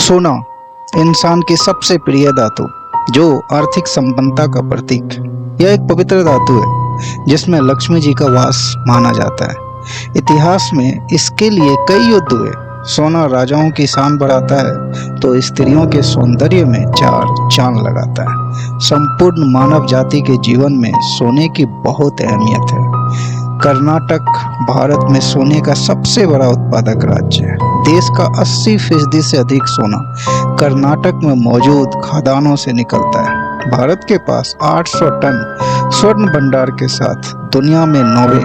सोना इंसान की सबसे प्रिय धातु जो आर्थिक संपन्नता का प्रतीक। यह एक पवित्र धातु है जिसमें लक्ष्मी जी का वास माना जाता है। इतिहास में इसके लिए कई युद्ध हुए। सोना राजाओं की शान बढ़ाता है तो स्त्रियों के सौंदर्य में चार चांद लगाता है। संपूर्ण मानव जाति के जीवन में सोने की बहुत अहमियत है। कर्नाटक भारत में सोने का सबसे बड़ा उत्पादक राज्य है। देश का 80% से अधिक सोना कर्नाटक में मौजूद खदानों से निकलता है। भारत के पास 800 टन स्वर्ण भंडार के साथ दुनिया में 9वें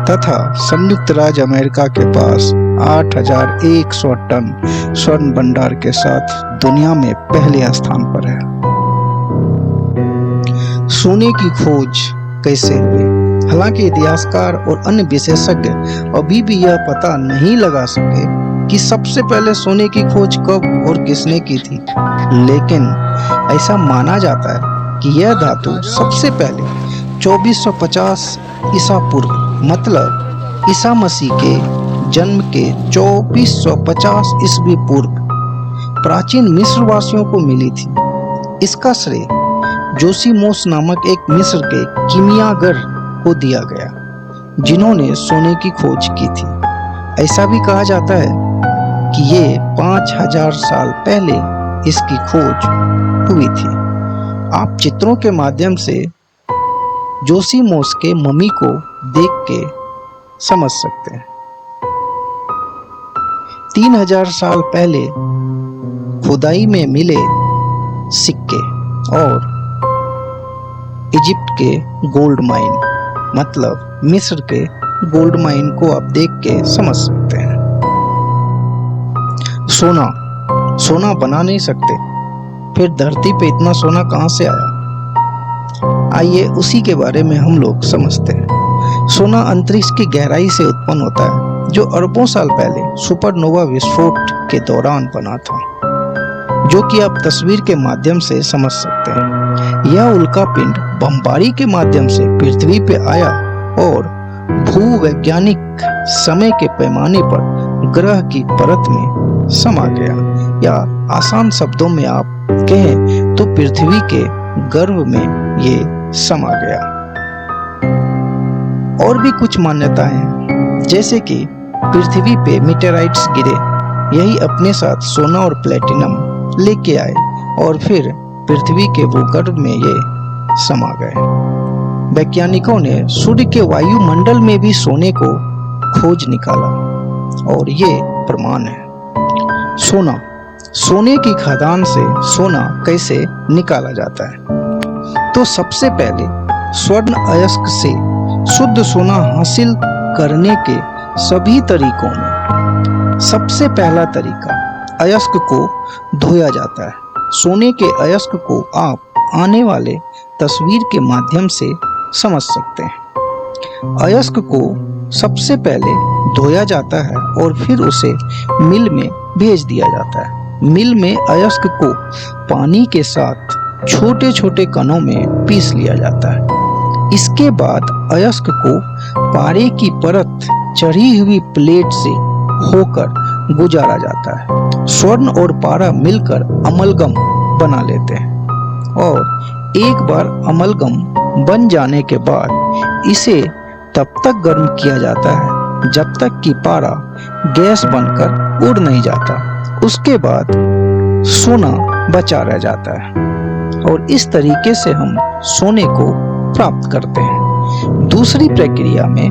तथा संयुक्त राज्य अमेरिका के पास 8100 टन स्वर्ण भंडार के साथ दुनिया में पहले स्थान पर है। सोने की खोज कैसे हुई? हालांकि इतिहासकार और अन्य विशेषज्ञ अभी भी यह पता नहीं लगा सके कि सबसे पहले सोने की खोज कब और किसने की थी, लेकिन ऐसा माना जाता है कि यह धातु सबसे पहले 2450 ईसा पूर्व मतलब ईसा मसीह के जन्म के 2450 ईस्वी पूर्व प्राचीन मिस्र वासियों को मिली थी। इसका श्रेय जोसीमोस नामक एक मिस्र के कीमियागर को दिया गया जिन्होंने सोने की खोज की थी। ऐसा भी कहा जाता है कि ये 5000 साल पहले इसकी खोज हुई थी। आप चित्रों के माध्यम से जोसीमोस के मम्मी को देख के समझ सकते हैं। 3000 साल पहले खुदाई में मिले सिक्के और इजिप्ट के गोल्ड माइन मतलब मिस्र के गोल्ड माइन को आप देख के समझ सकते हैं। सोना बना नहीं सकते, फिर धरती पे इतना सोना कहां से आया? आइए उसी के बारे में हम लोग समझते हैं। सोना अंतरिक्ष की गहराई से उत्पन्न होता है जो अरबों साल पहले सुपरनोवा विस्फोट के दौरान बना था, जो कि आप तस्वीर के माध्यम से समझ सकते हैं। यह उल्का पिंड बमबारी के माध्यम से पृथ्वी पे आया और भूवैज्ञानिक समय के पैमाने पर ग्रह की परत में समा गया, या आसान शब्दों में आप कहें तो पृथ्वी के गर्भ में ये समा गया। और भी कुछ मान्यताएं हैं, जैसे कि पृथ्वी पे मीटेराइट्स गिरे, यही अपने साथ सोना और प्लेटिनम लेके आए और फिर पृथ्वी के भूगर्भ में ये समा गए। वैज्ञानिकों ने सूर्य के वायुमंडल में भी सोने को खोज निकाला और ये प्रमाण है। सोने की खदान से सोना कैसे निकाला जाता है? तो सबसे पहले स्वर्ण अयस्क से शुद्ध सोना हासिल करने के सभी तरीकों में सबसे पहला तरीका अयस्क को धोया जाता है। सोने के अयस्क को आप आने वाले तस्वीर के माध्यम से समझ सकते हैं। अयस्क को सबसे पहले धोया जाता है और फिर उसे मिल में भेज दिया जाता है। मिल में अयस्क को पानी के साथ छोटे छोटे कणों में पीस लिया जाता है। इसके बाद अयस्क को पारे की परत चढ़ी हुई प्लेट से होकर गुजारा जाता है। स्वर्ण और पारा मिलकर अमलगम बना लेते हैं और एक बार अमलगम बन जाने के बाद इसे तब तक गर्म किया जाता है जब तक कि पारा गैस बनकर उड़ नहीं जाता। उसके बाद सोना बचा रह जाता है और इस तरीके से हम सोने को प्राप्त करते हैं। दूसरी प्रक्रिया में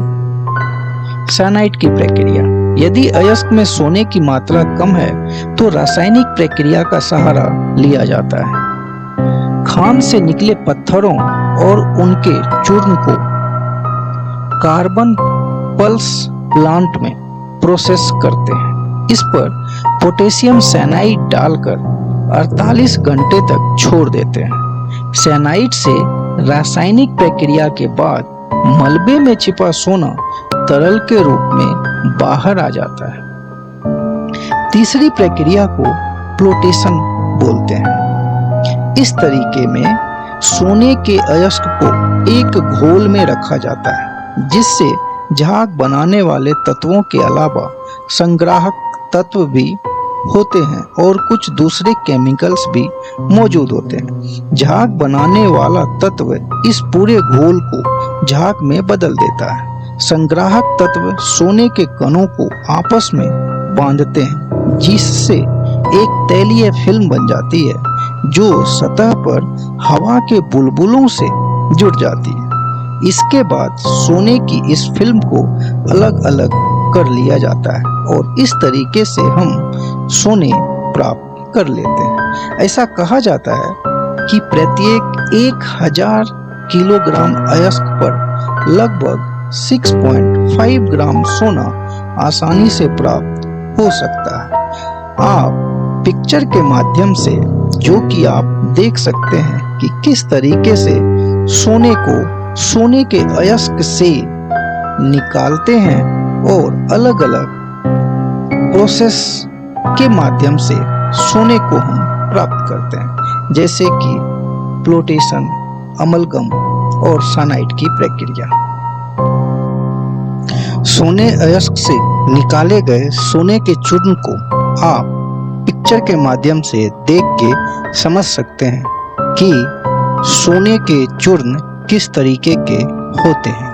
साइनाइड की प्रक्रिया। यदि अयस्क में सोने की मात्रा कम है तो रासायनिक प्रक्रिया का सहारा लिया जाता है। खान से निकले पत्थरों और उनके चूर्ण को कार्बन पल्स प्लांट में प्रोसेस करते हैं। इस पर पोटेशियम साइनाइड डालकर 48 घंटे तक छोड़ देते हैं। साइनाइड से रासायनिक प्रक्रिया के बाद मलबे में छिपा सोना तरल के रूप में बाहर आ जाता है। तीसरी प्रक्रिया को फ्लोटेशन बोलते हैं। इस तरीके में सोने के अयस्क को एक घोल में रखा जाता है जिससे झाग बनाने वाले तत्वों के अलावा संग्राहक तत्व भी होते हैं और कुछ दूसरे केमिकल्स भी मौजूद होते हैं। झाग बनाने वाला तत्व इस पूरे घोल को झाग में बदल देता है। संग्राहक तत्व सोने के कणों को आपस में बांधते हैं, जिससे एक तैलीय फिल्म बन जाती है जो सतह पर हवा के बुलबुलों से जुड़ जाती है। इसके बाद सोने की इस फिल्म को अलग अलग कर लिया जाता है और इस तरीके से हम सोने प्राप्त कर लेते हैं। ऐसा कहा जाता है कि प्रत्येक 1000 किलोग्राम अयस्क पर लगभग 6.5 ग्राम सोना आसानी से प्राप्त हो सकता है। आप पिक्चर के माध्यम से जो कि आप देख सकते हैं कि किस तरीके से सोने को सोने के अयस्क से निकालते हैं और अलग अलग प्रोसेस के माध्यम से सोने को हम प्राप्त करते हैं, जैसे कि फ्लोटेशन, अमलगम और साइनाइड की प्रक्रिया। सोने अयस्क से निकाले गए सोने के चूर्ण को आप पिक्चर के माध्यम से देख के समझ सकते हैं कि सोने के चूर्ण किस तरीके के होते हैं।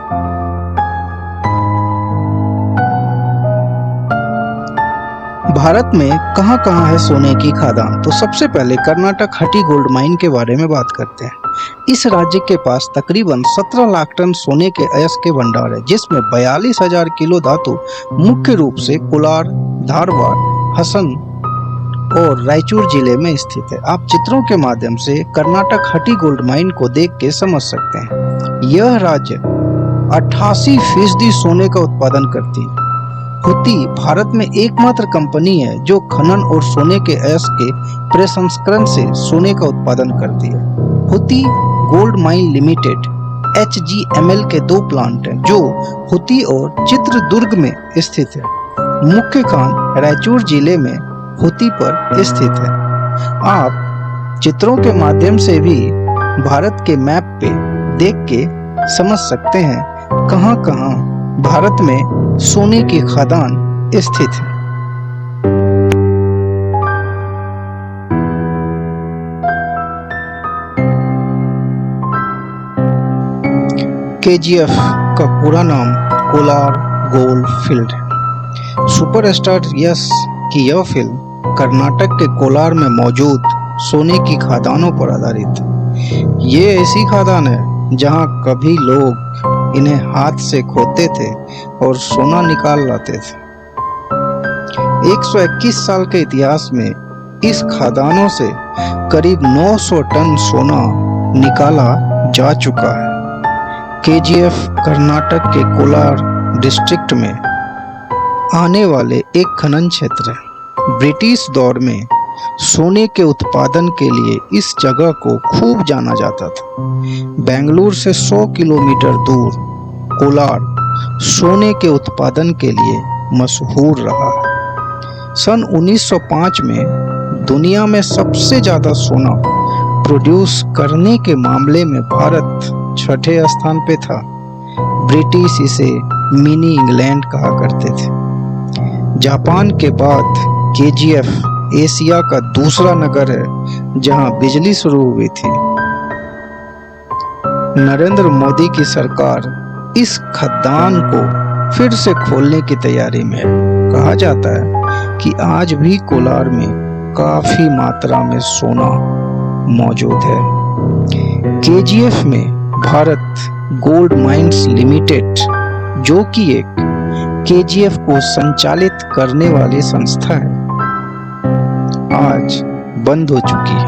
भारत में कहाँ-कहाँ है सोने की खादान? तो सबसे पहले कर्नाटक हटी गोल्ड माइन के बारे में बात करते हैं। इस राज्य के पास तकरीबन 17 लाख टन सोने के अयस्क के भंडार है, जिसमें 42,000 किलो धातु मुख्य रूप से कोलार, धारवाड़, हसन और रायचूर जिले में स्थित है। आप चित्रों के माध्यम से कर्नाटक हटी गोल्ड माइन को देख के समझ सकते हैं। यह राज्य 88% सोने का उत्पादन करती है। हुती भारत में एकमात्र कंपनी है जो खनन और सोने के अयस्क के प्रसंस्करण से सोने का उत्पादन करती है। हुती गोल्ड माइन लिमिटेड HGML के 2 प्लांट हैं जो हुती और चित्रदुर्ग में स्थित है। मुख्य खान रायचूर जिले में हुती पर स्थित है। आप चित्रों के माध्यम से भी भारत के मैप पे देख के समझ सकते हैं कहाँ-कहाँ भारत में सोने की खदान स्थित है। KGF का पूरा नाम कोलार गोल्ड फील्ड है। सुपरस्टार यश की यह फिल्म कर्नाटक के कोलार में मौजूद सोने की खदानों पर आधारित है। ये ऐसी खदान है जहां कभी लोग इन्हें हाथ से खोदते थे और सोना निकाल लाते थे। 121 साल के इतिहास में इस खदानों से करीब 900 टन सोना निकाला जा चुका है। KGF कर्नाटक के कोलार डिस्ट्रिक्ट में आने वाले एक खनन क्षेत्र है। ब्रिटिश दौर में सोने के उत्पादन के लिए इस जगह को खूब जाना जाता था। बेंगलुरु से 100 किलोमीटर दूर कोलार सोने के उत्पादन के लिए मशहूर रहा है। सन 1905 में दुनिया में सबसे ज्यादा सोना प्रोड्यूस करने के मामले में भारत 6ठे स्थान पे था। ब्रिटिश इसे मिनी इंग्लैंड कहा करते थे। जापान के बाद KGF एशिया का दूसरा नगर है जहां बिजली शुरू हुई थी। नरेंद्र मोदी की सरकार इस खदान को फिर से खोलने की तैयारी में है। कहा जाता है कि आज भी कोलार में काफी मात्रा में सोना मौजूद है। KGF में भारत गोल्ड माइंस लिमिटेड, जो कि एक KGF को संचालित करने वाली संस्था है, आज बंद हो चुकी है।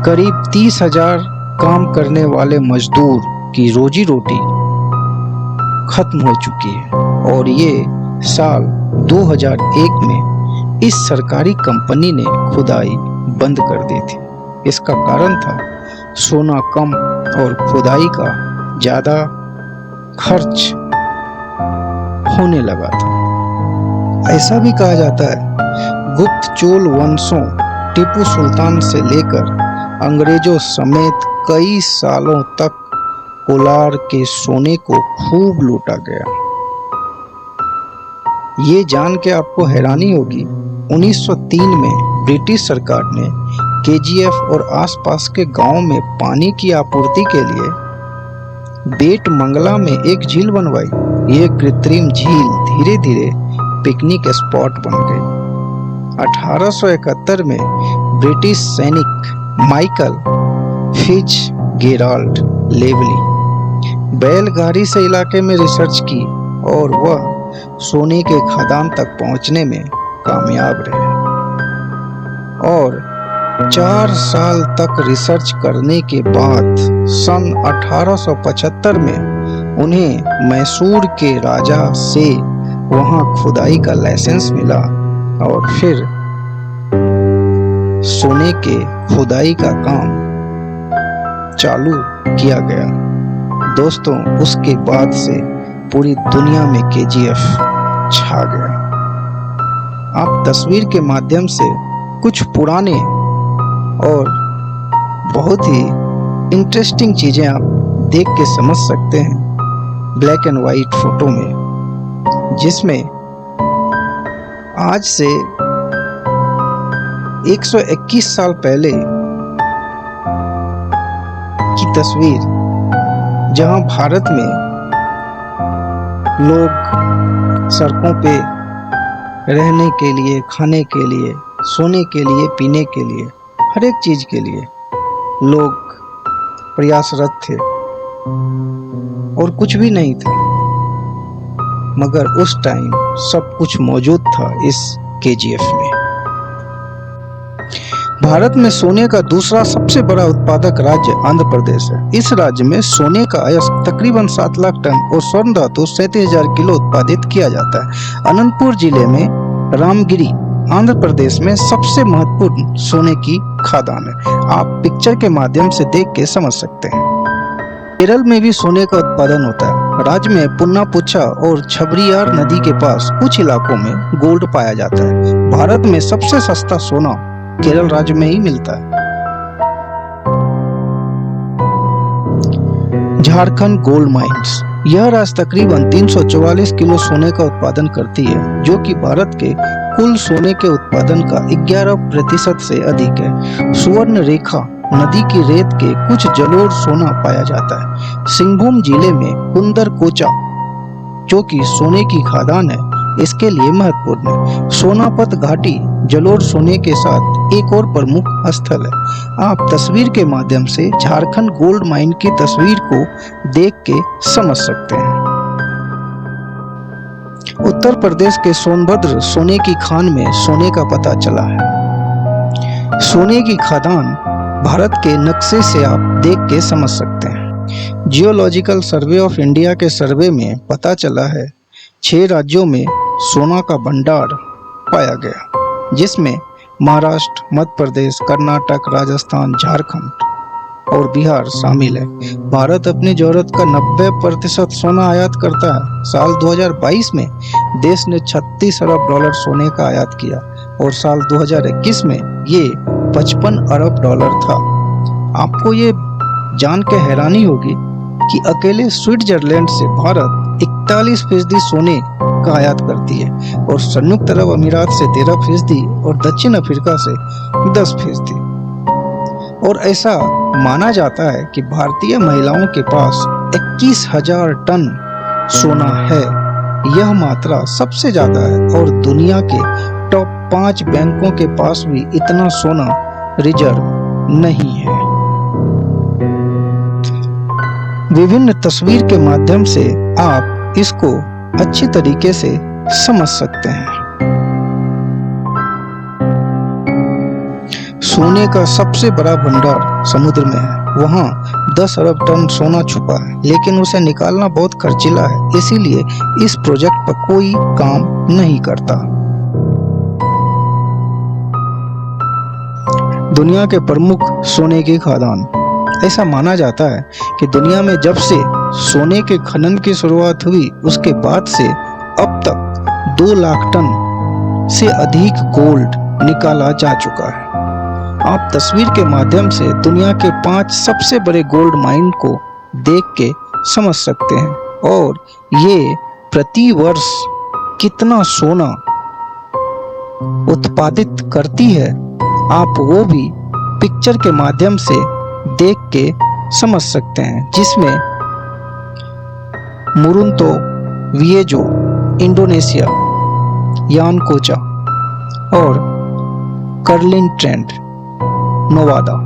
करीब 30,000 काम करने वाले मजदूर की रोजी रोटी खत्म हो चुकी है और ये साल 2001 में इस सरकारी कंपनी ने खुदाई बंद कर दी थी। इसका कारण था सोना कम और खुदाई का ज्यादा खर्च होने लगा था। ऐसा भी कहा जाता है गुप्त चोल वंशों टीपू सुल्तान से लेकर अंग्रेजों समेत कई सालों तक कोलार के सोने को खूब लूटा गया। ये जान के आपको हैरानी होगी, 1903 में ब्रिटिश सरकार ने केजीएफ और आसपास के गांव में पानी की आपूर्ति के लिए बेट मंगला में एक झील बनवाई। ये कृत्रिम झील धीरे धीरे पिकनिक स्पॉट बन गई। 1871 में ब्रिटिश सैनिक माइकल फिज गेराल्ड लेवली बैलगाड़ी से इलाके में रिसर्च की और वह सोने के खदान तक पहुंचने में कामयाब रहे और 4 साल तक रिसर्च करने के बाद सन 1875 में उन्हें मैसूर के राजा से वहां खुदाई का लाइसेंस मिला और फिर सोने के खुदाई का काम चालू किया गया। दोस्तों, उसके बाद से पूरी दुनिया में केजीएफ छा गया। आप तस्वीर के माध्यम से कुछ पुराने और बहुत ही इंटरेस्टिंग चीजें आप देख के समझ सकते हैं ब्लैक एंड वाइट फोटो में, जिसमें आज से 121 साल पहले की तस्वीर, जहां भारत में लोग सड़कों पे रहने के लिए, खाने के लिए, सोने के लिए, पीने के लिए, हर एक चीज के लिए लोग प्रयासरत थे और कुछ भी नहीं थे, मगर उस टाइम सब कुछ मौजूद था इस केजीएफ में। भारत में सोने का दूसरा सबसे बड़ा उत्पादक राज्य आंध्र प्रदेश है। इस राज्य में सोने का अयस्क तकरीबन 7 लाख टन और स्वर्ण धातु 37,000 किलो उत्पादित किया जाता है। अनंतपुर जिले में रामगिरी आंध्र प्रदेश में सबसे महत्वपूर्ण सोने की खदान है। आप पिक्चर के माध्यम से देख के समझ सकते हैं। केरल में भी सोने का उत्पादन होता है। राज्य में पुन्नापुच्छा और छबरियार नदी के पास कुछ इलाकों में गोल्ड पाया जाता है। भारत में सबसे सस्ता सोना केरल राज्य में ही मिलता है। झारखंड गोल्ड माइंस, यह राज्य तकरीबन 344 किलो सोने का उत्पादन करती है, जो कि भारत के कुल सोने के उत्पादन का 11% से अधिक है। सुवर्ण रेखा नदी की रेत के कुछ जलोढ़ सोना पाया जाता है। सिंहभूम जिले में कुंदर कोचा, जो कि सोने की खदान है, इसके लिए महत्वपूर्ण है। सोनापत घाटी जलोढ़ सोने के साथ एक और प्रमुख स्थल है। आप तस्वीर के माध्यम से झारखंड गोल्ड माइन की तस्वीर को देख के समझ सकते हैं। उत्तर प्रदेश के सोनभद्र सोने की खान में सोने का पता चला है। सोने की खदान भारत के नक्शे से आप देख के समझ सकते हैं। जियोलॉजिकल सर्वे ऑफ इंडिया के सर्वे में पता चला है 6 राज्यों में सोना का भंडार पाया गया, जिसमें महाराष्ट्र, मध्य प्रदेश, कर्नाटक, राजस्थान, झारखंड और बिहार शामिल है। भारत अपनी जरूरत का 90% सोना आयात करता है। साल 2022 में देश ने 36 अरब डॉलर सोने का आयात किया और साल 2021 में ये 55 अरब डॉलर था। आपको ये जान के हैरानी होगी कि अकेले स्विट्जरलैंड से भारत 41% सोने का आयात करती है और संयुक्त अरब अमीरात से 13% और दक्षिण अफ्रीका से 10%। और ऐसा माना जाता है कि भारतीय महिलाओं के पास 21,000 टन सोना है। यह मात्रा सबसे ज्यादा है और दुनिया के टॉप 5 बैंकों के पास भी इतना सोना रिजर्व नहीं है। विभिन्न तस्वीर के माध्यम से आप इसको अच्छी तरीके से समझ सकते हैं। सोने का सबसे बड़ा भंडार समुद्र में है। वहाँ 10 अरब टन सोना छुपा है, लेकिन उसे निकालना बहुत खर्चीला है, इसीलिए इस प्रोजेक्ट पर कोई काम नहीं करता। दुनिया के प्रमुख सोने की खदान, ऐसा माना जाता है कि दुनिया में जब से सोने के खनन की शुरुआत हुई उसके बाद से अब तक 2 लाख टन से अधिक गोल्ड निकाला जा चुका है। आप तस्वीर के माध्यम से दुनिया के 5 सबसे बड़े गोल्ड माइन को देख के समझ सकते हैं और ये प्रति वर्ष कितना सोना उत्पादित करती है, आप वो भी पिक्चर के माध्यम से देख के समझ सकते हैं, जिसमें मुरुंतो विएजो इंडोनेशिया, यान कोचा और कर्लिन ट्रेंड नोवादा।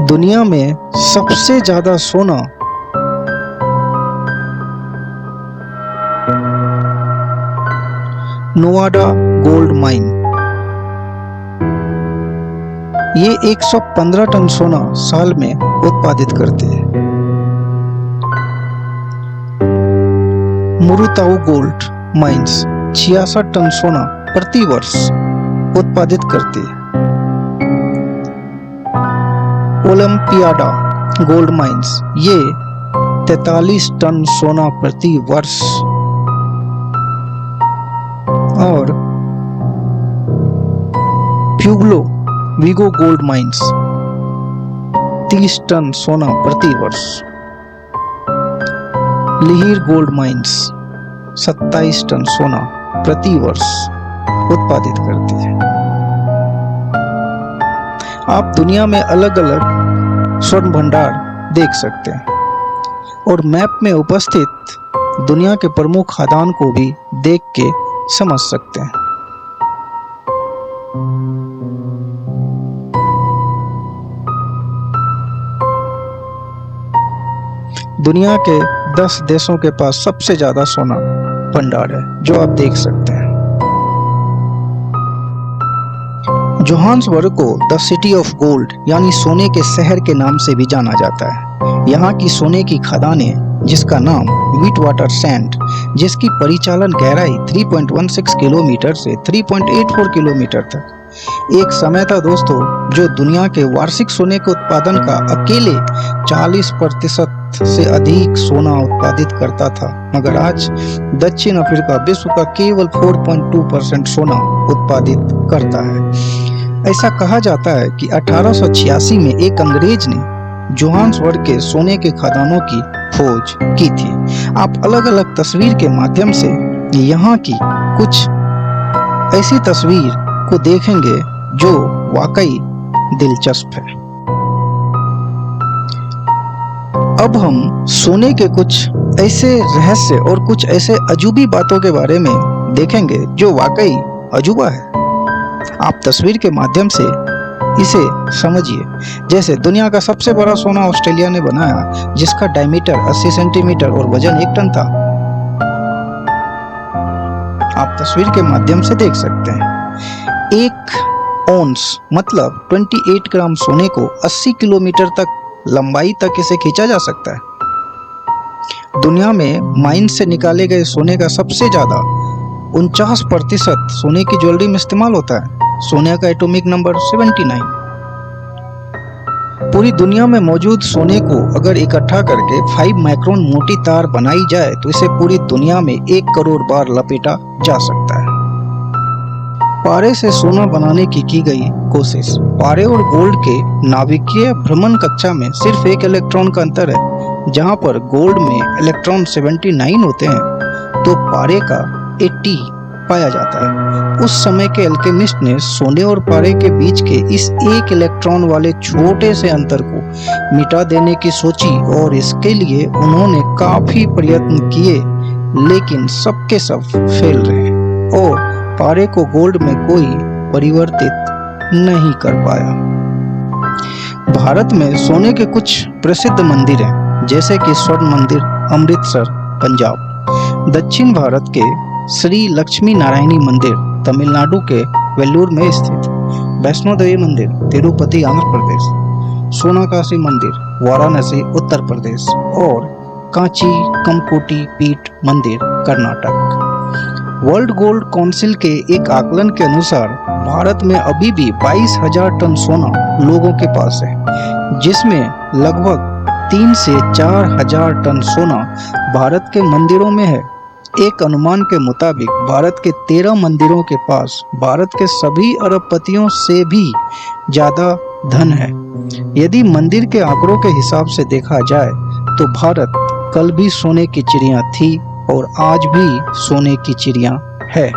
दुनिया में सबसे ज्यादा सोना नोवादा गोल्ड माइन, ये 115 टन सोना साल में उत्पादित करते हैं। मुरुताऊ गोल्ड माइंस 66 टन सोना प्रति वर्ष उत्पादित करती है। ओलंपियाडा गोल्ड माइंस ये 43 टन सोना प्रति वर्ष, और Pueblo Viejo gold mines 30 ton सोना प्रति वर्ष। लिहिर गोल्ड माइंस 27 टन सोना प्रति वर्ष उत्पादित करती है। आप दुनिया में अलग अलग स्वर्ण भंडार देख सकते हैं और मैप में उपस्थित दुनिया के प्रमुख खदान को भी देख के समझ सकते हैं। दुनिया के 10 देशों के पास सबसे ज्यादा सोना भंडार है, जो आप देख सकते हैं। जोहान्सबर्ग को द सिटी ऑफ गोल्ड यानी सोने के शहर के नाम से भी जाना जाता है। यहाँ की सोने की खदानें, जिसका नाम व्हीट वाटर सैंड, जिसकी परिचालन गहराई 3.16 किलोमीटर से 3.84 किलोमीटर तक एक समय था दोस्तों, जो दुनिया के वार्षिक सोने के उत्पादन का अकेले 40% से अधिक सोना उत्पादित करता था, मगर आज दक्षिण अफ्रीका विश्व का केवल 4.2% सोना उत्पादित करता है। ऐसा कहा जाता है कि 1886 में एक अंग्रेज ने जोहान्सबर्ग के सोने के खदानों की खोज की थी। आप अलग अलग तस्वीर के माध्यम से यहाँ की कुछ ऐसी तस्वीर को देखेंगे जो वाकई दिलचस्प है। अब हम सोने के कुछ ऐसे रहस्य और कुछ ऐसे अजूबी बातों के बारे में देखेंगे जो वाकई अजूबा है। आप तस्वीर के माध्यम से इसे समझिए। जैसे दुनिया का सबसे बड़ा सोना ऑस्ट्रेलिया ने बनाया, जिसका डायमीटर 80 सेंटीमीटर और वजन 1 टन था। आप तस्वीर के माध्यम से देख सकते हैं। 1 औंस मतलब 28 ग्राम सोने को 80 किलोमीटर तक लंबाई तक इसे खींचा जा सकता है। दुनिया में माइन से निकाले गए सोने का सबसे ज्यादा 49% सोने की ज्वेलरी में इस्तेमाल होता है। सोने का एटॉमिक नंबर 79। पूरी दुनिया में मौजूद सोने को अगर इकट्ठा करके 5 माइक्रोन मोटी तार बनाई जाए तो इसे पूरी दुनिया में 1 करोड़ बार लपेटा जा सकता है। पारे से सोना बनाने की गई कोशिश। पारे और गोल्ड के नाभिकीय भ्रमण कक्षा में सिर्फ 1 इलेक्ट्रॉन का अंतर है। जहां पर गोल्ड में इलेक्ट्रॉन 79 होते हैं तो पारे का 80 पाया जाता है। उस समय के अल्केमिस्ट ने सोने और पारे के बीच के इस 1 इलेक्ट्रॉन वाले छोटे से अंतर को मिटा देने की सोची और इसके लिए उन्होंने काफी प्रयत्न किए, लेकिन सबके सब फेल रहे और पारे को गोल्ड में कोई परिवर्तित नहीं कर पाया। भारत में सोने के कुछ प्रसिद्ध मंदिर हैं, जैसे कि स्वर्ण मंदिर अमृतसर पंजाब, दक्षिण भारत के श्री लक्ष्मी नारायणी मंदिर तमिलनाडु के वेल्लूर में स्थित, वैष्णो देवी मंदिर तिरुपति आंध्र प्रदेश, सोनाकाशी मंदिर वाराणसी उत्तर प्रदेश और कांची कमकोटी पीठ मंदिर कर्नाटक। वर्ल्ड गोल्ड काउंसिल के एक आकलन के अनुसार भारत में अभी भी 22,000 टन सोना लोगों के पास है, जिसमें लगभग 3 से 4,000 टन सोना भारत के मंदिरों में है। एक अनुमान के मुताबिक भारत के 13 मंदिरों के पास भारत के सभी अरबपतियों से भी ज्यादा धन है। यदि मंदिर के आंकड़ों के हिसाब से देखा जाए तो भारत कल भी सोने की चिड़िया थी और आज भी सोने की चिड़िया है।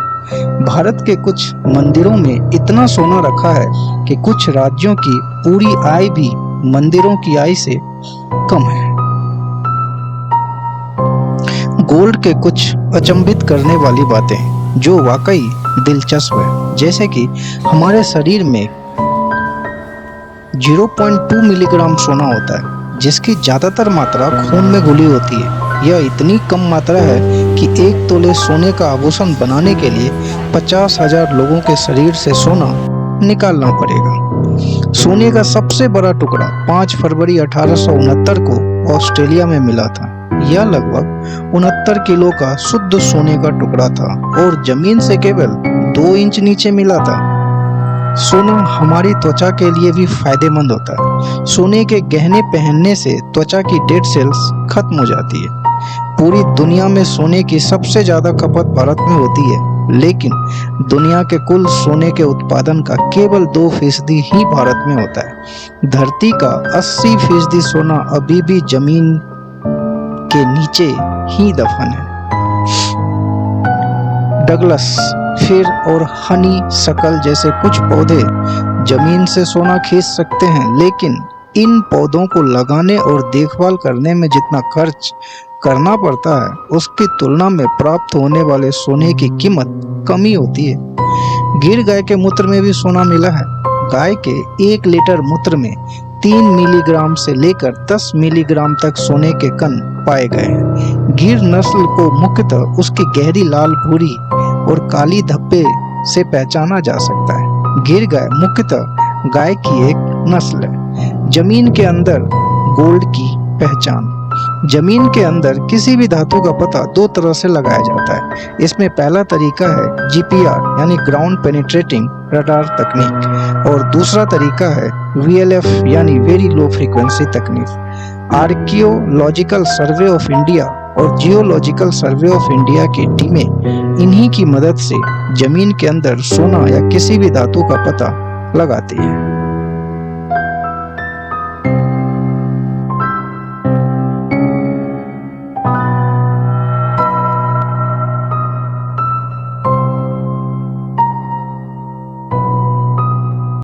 भारत के कुछ मंदिरों में इतना सोना रखा है कि कुछ राज्यों की पूरी आय भी मंदिरों की आय से कम है। गोल्ड के कुछ अचंभित करने वाली बातें जो वाकई दिलचस्प है, जैसे कि हमारे शरीर में 0.2 मिलीग्राम सोना होता है, जिसकी ज्यादातर मात्रा खून में घुली होती है। यह इतनी कम मात्रा है कि 1 तोले सोने का आभूषण बनाने के लिए 50,000 लोगों के शरीर से सोना निकालना पड़ेगा। सोने का सबसे बड़ा टुकड़ा 5 फरवरी 1869 को ऑस्ट्रेलिया में मिला था। यह लगभग 69 किलो का शुद्ध सोने का टुकड़ा था और जमीन से केवल 2 इंच नीचे मिला था। सोना हमारी त्वचा के लिए भी फायदेमंद होता है। सोने के गहने पहनने से त्वचा की डेड सेल्स खत्म हो जाती है। पूरी दुनिया में सोने की सबसे ज्यादा खपत भारत में होती है, लेकिन दुनिया के कुल सोने के उत्पादन का केवल 2% ही भारत में होता है। धरती का 80% सोना अभी भी जमीन के नीचे ही दफन है। डगलस, फिर और हनी शकल जैसे कुछ पौधे जमीन से सोना खींच सकते हैं, लेकिन इन पौधों को लगाने और देखभाल करने में जितना खर्च करना पड़ता है, उसकी तुलना में प्राप्त होने वाले सोने की कीमत कम ही होती है। गिर गाय के मूत्र में भी सोना मिला है। गाय के 1 लीटर मूत्र में 3 मिलीग्राम से लेकर 10 मिलीग्राम तक सोने के कण पाए गए हैं। गिर नस्ल को मुख्यतः उसकी गहरी लाल भूरी और काली धब्बे से पहचाना जा सकता है। गिर गाय मुख्यतः गाय की एक नस्ल है। जमीन के अंदर गोल्ड की पहचान। जमीन के अंदर किसी भी धातु का पता 2 तरह से लगाया जाता है। इसमें पहला तरीका है GPR यानी ग्राउंड पेनिट्रेटिंग रडार तकनीक और दूसरा तरीका है VLF यानी वेरी लो फ्रीक्वेंसी तकनीक। आर्कियोलॉजिकल सर्वे ऑफ इंडिया और जियोलॉजिकल सर्वे ऑफ इंडिया की टीमें इन्हीं की मदद से जमीन के अंदर सोना या किसी भी धातु का पता लगाती है।